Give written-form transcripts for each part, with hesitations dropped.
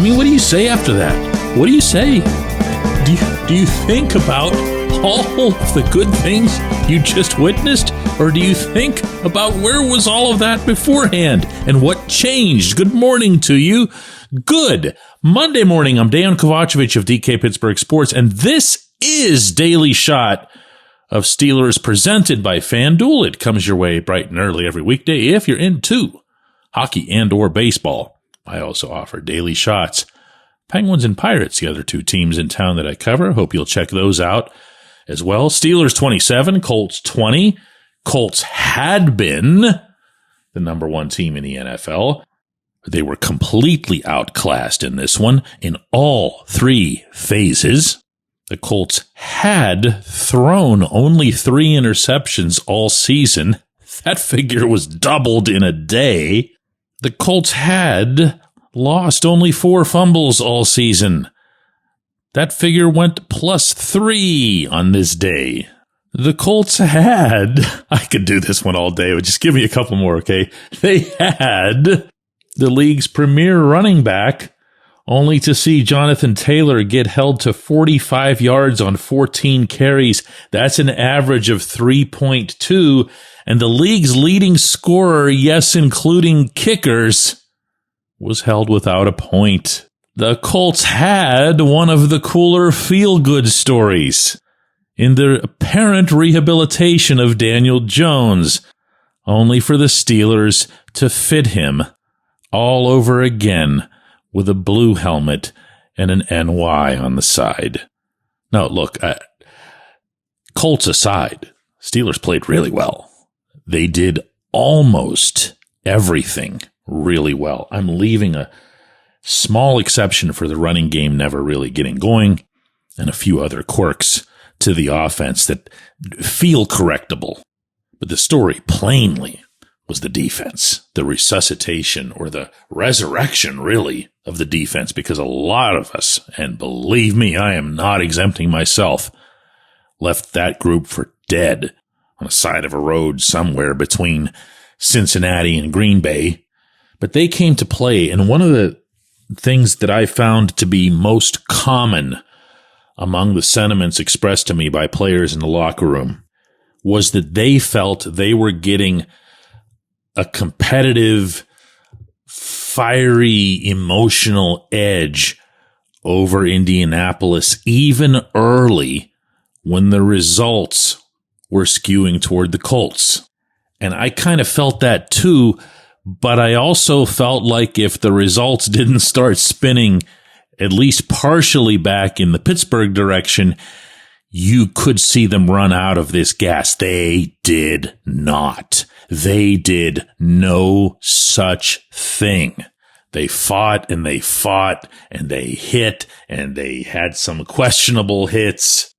mean, what do you say after that? What do you say? Do you think about all of the good things you just witnessed? Or do you think about where was all of that beforehand and what changed? Good morning to you. Good Monday morning. I'm Dejan Kovacevic of DK Pittsburgh Sports, and this is Daily Shot of Steelers presented by FanDuel. It comes your way bright and early every weekday if you're into hockey and or baseball. I also offer daily shots. Penguins and Pirates, the other two teams in town that I cover. Hope you'll check those out as well. Steelers 27, Colts 20. Colts had been the number one team in the NFL. They were completely outclassed in this one in all three phases. The Colts had thrown only 3 interceptions all season. That figure was doubled in a day. The Colts had lost only 4 fumbles all season. That figure went +3 on this day. The Colts had, I could do this one all day, but just give me a couple more, okay? They had the league's premier running back, only to see Jonathan Taylor get held to 45 yards on 14 carries. That's an average of 3.2. And the league's leading scorer, yes, including kickers, was held without a point. The Colts had one of the cooler feel-good stories in the apparent rehabilitation of Daniel Jones, only for the Steelers to fit him all over again with a blue helmet and an NY on the side. Now, look, Colts aside, Steelers played really well. They did almost everything really well. I'm leaving a small exception for the running game never really getting going and a few other quirks to the offense that feel correctable. But the story plainly was the defense, the resuscitation or the resurrection, really, of the defense, because a lot of us, and believe me, I am not exempting myself, left that group for dead on the side of a road somewhere between Cincinnati and Green Bay. But they came to play, and one of the things that I found to be most common among the sentiments expressed to me by players in the locker room was that they felt they were getting a competitive, fiery, emotional edge over Indianapolis, even early when the results were skewing toward the Colts. And I kind of felt that too, but I also felt like if the results didn't start spinning at least partially back in the Pittsburgh direction, you could see them run out of this gas. They did not. They did no such thing. They fought and they fought and they hit and they had some questionable hits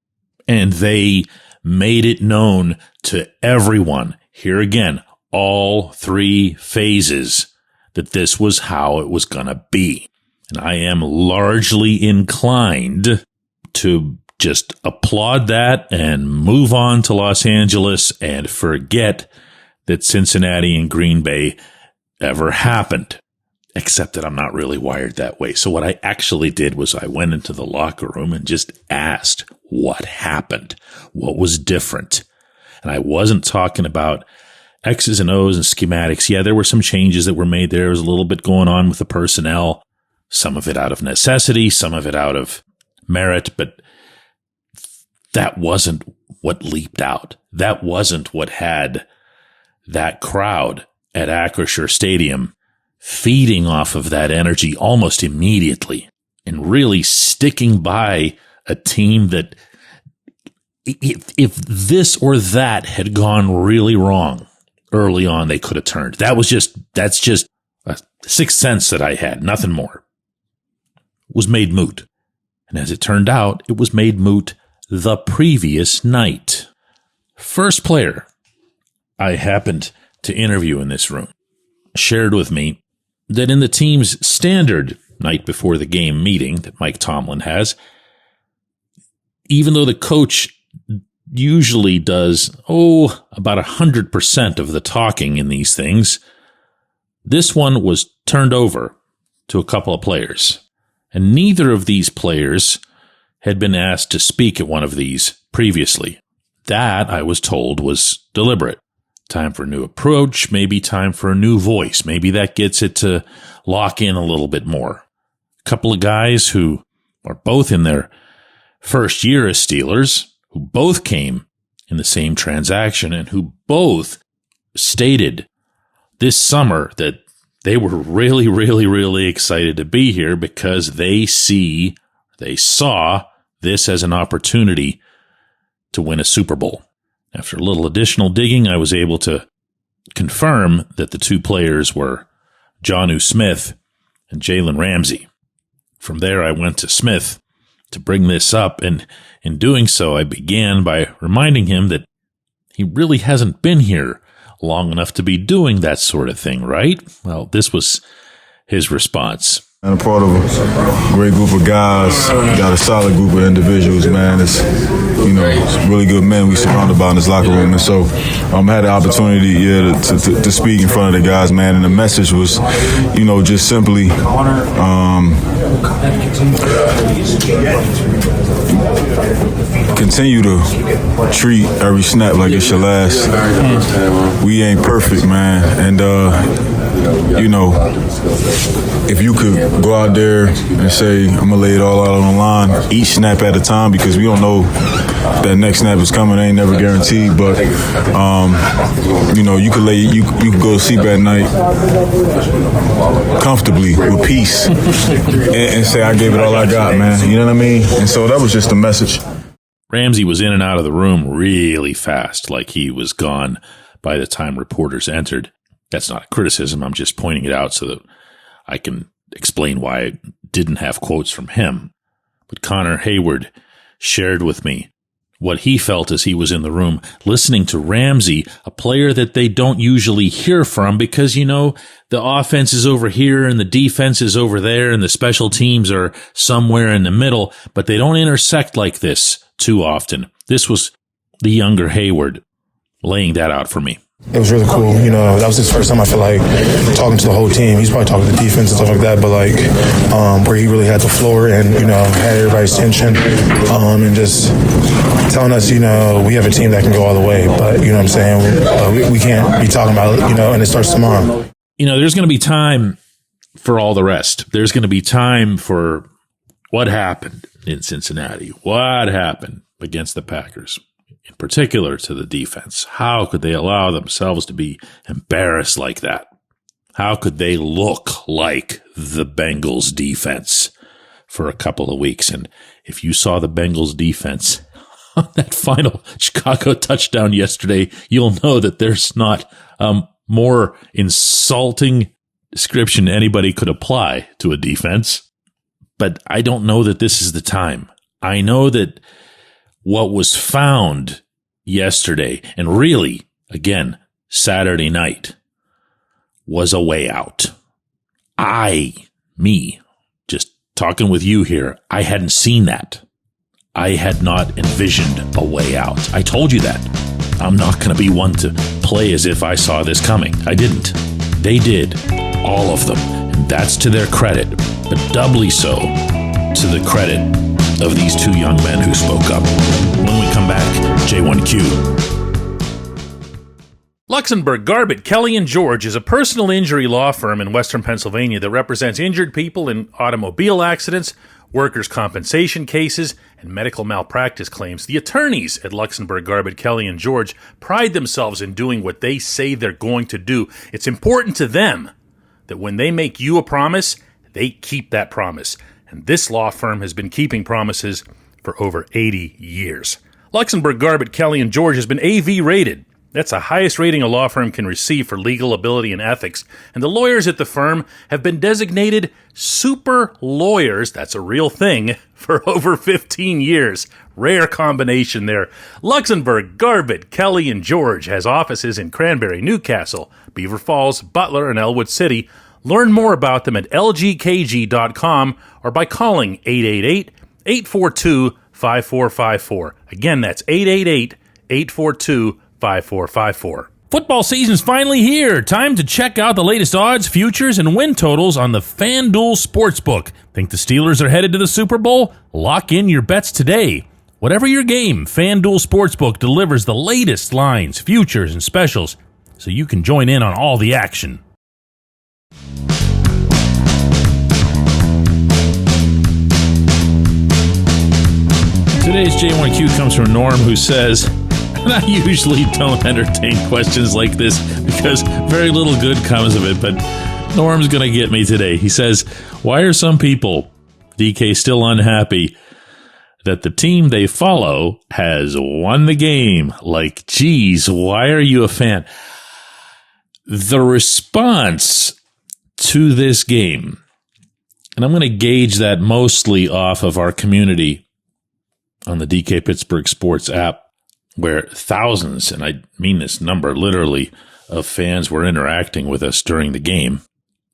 and they made it known to everyone, here again, all 3 phases, that this was how it was going to be. And I am largely inclined to just applaud that and move on to Los Angeles and forget that Cincinnati and Green Bay ever happened, except that I'm not really wired that way. So what I actually did was I went into the locker room and just asked what happened, what was different. And I wasn't talking about X's and O's and schematics. Yeah, there were some changes that were made there. There was a little bit going on with the personnel, some of it out of necessity, some of it out of merit, but that wasn't what leaped out. That wasn't what had that crowd at Acrisure Stadium feeding off of that energy almost immediately and really sticking by a team that if this or that had gone really wrong early on, they could have turned. That's just a sixth sense that I had, nothing more. Was made moot. And as it turned out, it was made moot the previous night. First player I happened to interview in this room shared with me that in the team's standard night before the game meeting that Mike Tomlin has, even though the coach usually does, about 100% of the talking in these things, this one was turned over to a couple of players. and neither of these players had been asked to speak at one of these previously. That, I was told, was deliberate. Time for a new approach, maybe time for a new voice. Maybe that gets it to lock in a little bit more. A couple of guys who are both in their first year as Steelers, who both came in the same transaction and who both stated this summer that they were really, really, really excited to be here because they saw this as an opportunity to win a Super Bowl. After a little additional digging, I was able to confirm that the two players were Jonnu Smith and Jalen Ramsey. From there, I went to Smith to bring this up, and in doing so, I began by reminding him that he really hasn't been here long enough to be doing that sort of thing, right? Well, this was his response. I'm part of a great group of guys. We got a solid group of individuals, man. It's really good men we surrounded by in this locker room. And so I had the opportunity to speak in front of the guys, man. And the message was, just simply continue to treat every snap like it's your last. We ain't perfect, man. And, if you could go out there and say, I'm going to lay it all out on the line, each snap at a time, because we don't know if that next snap is coming, ain't never guaranteed. But, you could go to sleep at night comfortably with peace and say, I gave it all I got, man. You know what I mean? And so that was just the message. Ramsey was in and out of the room really fast, like he was gone by the time reporters entered. That's not a criticism. I'm just pointing it out so that I can explain why I didn't have quotes from him. But Connor Hayward shared with me what he felt as he was in the room listening to Ramsey, a player that they don't usually hear from because, the offense is over here and the defense is over there and the special teams are somewhere in the middle, but they don't intersect like this too often. This was the younger Hayward laying that out for me. It was really cool. That was his first time, I feel like, talking to the whole team. He's probably talking to the defense and stuff like that, but where he really had the floor and, had everybody's attention and just telling us, we have a team that can go all the way, but, you know what I'm saying, we can't be talking about it, and it starts tomorrow. There's going to be time for all the rest. There's going to be time for what happened in Cincinnati, what happened against the Packers. In particular to the defense. How could they allow themselves to be embarrassed like that? How could they look like the Bengals defense for a couple of weeks? And if you saw the Bengals defense on that final Chicago touchdown yesterday, you'll know that there's not more insulting description anybody could apply to a defense. But I don't know that this is the time. I know that what was found yesterday, and really, again, Saturday night, was a way out. Just talking with you here, I hadn't seen that. I had not envisioned a way out. I told you that. I'm not going to be one to play as if I saw this coming. I didn't. They did. All of them. And that's to their credit, but doubly so to the credit of these two young men who spoke up. When we come back, J1Q. Luxenberg, Garbett, Kelly & George is a personal injury law firm in Western Pennsylvania that represents injured people in automobile accidents, workers' compensation cases, and medical malpractice claims. The attorneys at Luxenberg, Garbett, Kelly & George pride themselves in doing what they say they're going to do. It's important to them that when they make you a promise, they keep that promise. And this law firm has been keeping promises for over 80 years. Luxenberg, Garbett, Kelly & George has been AV rated. That's the highest rating a law firm can receive for legal ability and ethics. And the lawyers at the firm have been designated super lawyers, that's a real thing, for over 15 years. Rare combination there. Luxenberg, Garbett, Kelly & George has offices in Cranberry, Newcastle, Beaver Falls, Butler, and Elwood City. Learn more about them at lgkg.com or by calling 888-842-5454. Again, that's 888-842-5454. Football season's finally here. Time to check out the latest odds, futures, and win totals on the FanDuel Sportsbook. Think the Steelers are headed to the Super Bowl? Lock in your bets today. Whatever your game, FanDuel Sportsbook delivers the latest lines, futures, and specials so you can join in on all the action. Today's J1Q comes from Norm, who says, and I usually don't entertain questions like this because very little good comes of it, but Norm's going to get me today. He says, why are some people, DK, still unhappy that the team they follow has won the game? Like, geez, why are you a fan? The response to this game, and I'm going to gauge that mostly off of our community on the DK Pittsburgh Sports app, where thousands, and I mean this number literally, of fans were interacting with us during the game.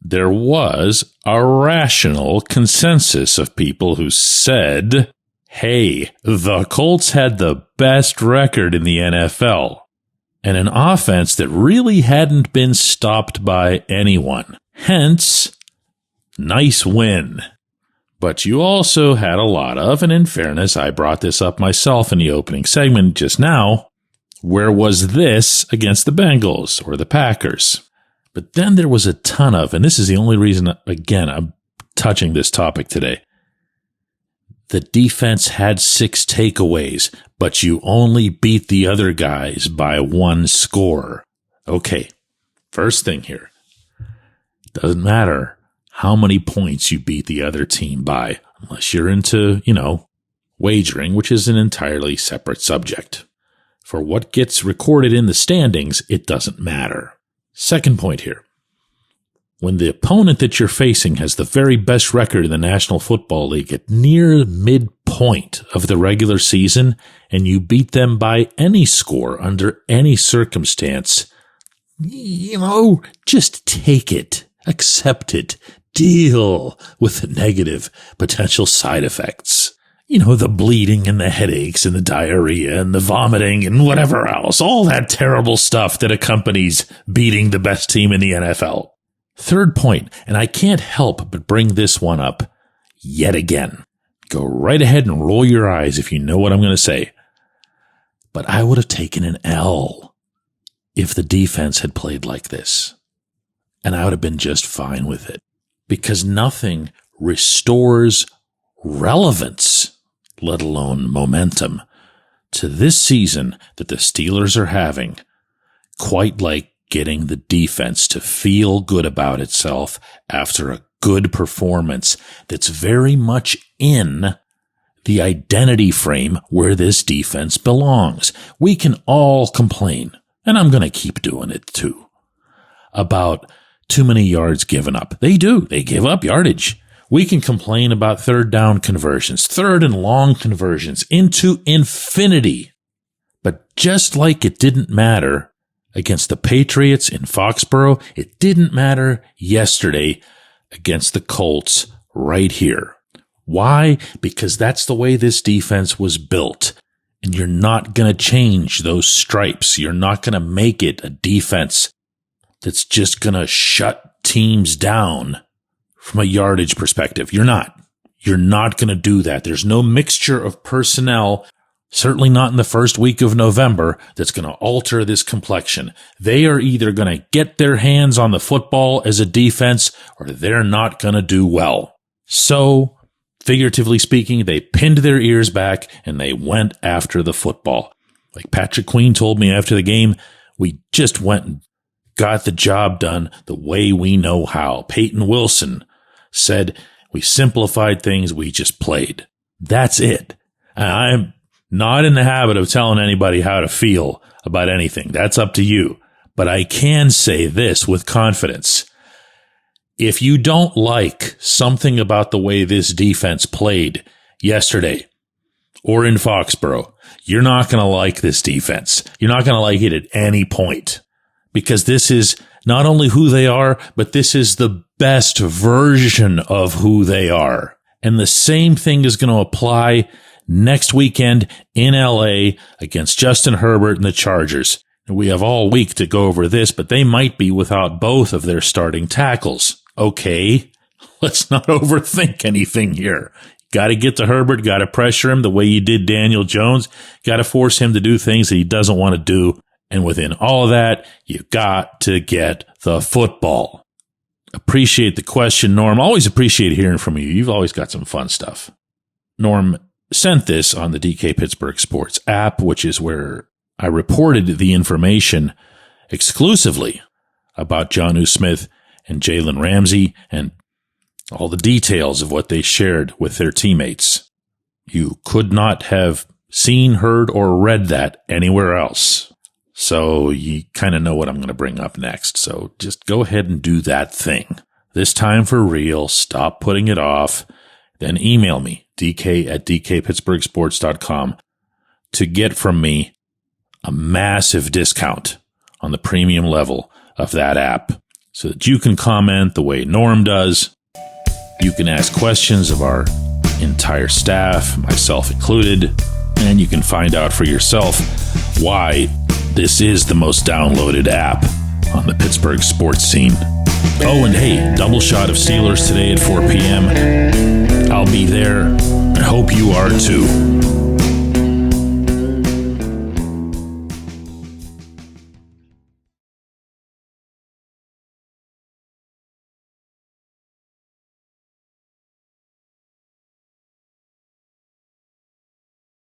There was a rational consensus of people who said, hey, the Colts had the best record in the NFL and an offense that really hadn't been stopped by anyone. Hence, nice win. But you also had a lot of, and in fairness, I brought this up myself in the opening segment just now, where was this against the Bengals or the Packers? But then there was a ton of, and this is the only reason, again, I'm touching this topic today. The defense had 6 takeaways, but you only beat the other guys by 1 score. Okay, first thing here. Doesn't matter how many points you beat the other team by, unless you're into, wagering, which is an entirely separate subject. For what gets recorded in the standings, it doesn't matter. Second point here. When the opponent that you're facing has the very best record in the National Football League at near midpoint of the regular season, and you beat them by any score under any circumstance, just take it, accept it, deal with the negative potential side effects. The bleeding and the headaches and the diarrhea and the vomiting and whatever else, all that terrible stuff that accompanies beating the best team in the NFL. Third point, and I can't help but bring this one up yet again. Go right ahead and roll your eyes if you know what I'm going to say. But I would have taken an L if the defense had played like this. And I would have been just fine with it. Because nothing restores relevance, let alone momentum, to this season that the Steelers are having, quite like getting the defense to feel good about itself after a good performance that's very much in the identity frame where this defense belongs. We can all complain, and I'm going to keep doing it too, about too many yards given up. They do. They give up yardage. We can complain about third down conversions, third and long conversions into infinity. But just like it didn't matter against the Patriots in Foxborough, it didn't matter yesterday against the Colts right here. Why? Because that's the way this defense was built. And you're not going to change those stripes. You're not going to make it a defense that's just going to shut teams down from a yardage perspective. You're not. You're not going to do that. There's no mixture of personnel, certainly not in the first week of November, that's going to alter this complexion. They are either going to get their hands on the football as a defense or they're not going to do well. So, figuratively speaking, they pinned their ears back and they went after the football. Like Patrick Queen told me after the game, we just went and got the job done the way we know how. Peyton Wilson said, we simplified things, we just played. That's it. I'm not in the habit of telling anybody how to feel about anything. That's up to you. But I can say this with confidence. If you don't like something about the way this defense played yesterday or in Foxborough, you're not going to like this defense. You're not going to like it at any point. Because this is not only who they are, but this is the best version of who they are. And the same thing is going to apply next weekend in LA against Justin Herbert and the Chargers. We have all week to go over this, but they might be without both of their starting tackles. Okay, let's not overthink anything here. Got to get to Herbert, got to pressure him the way you did Daniel Jones, got to force him to do things that he doesn't want to do. And within all of that, you got to get the football. Appreciate the question, Norm. Always appreciate hearing from you. You've always got some fun stuff. Norm sent this on the DK Pittsburgh Sports app, which is where I reported the information exclusively about Jonnu Smith and Jalen Ramsey and all the details of what they shared with their teammates. You could not have seen, heard, or read that anywhere else. So you kind of know what I'm going to bring up next. So just go ahead and do that thing. This time for real. Stop putting it off. Then email me, dk@dkpittsburghsports.com, to get from me a massive discount on the premium level of that app so that you can comment the way Norm does. You can ask questions of our entire staff, myself included, and you can find out for yourself why this is the most downloaded app on the Pittsburgh sports scene. Oh, and hey, double shot of Steelers today at 4 p.m. I'll be there. I hope you are too.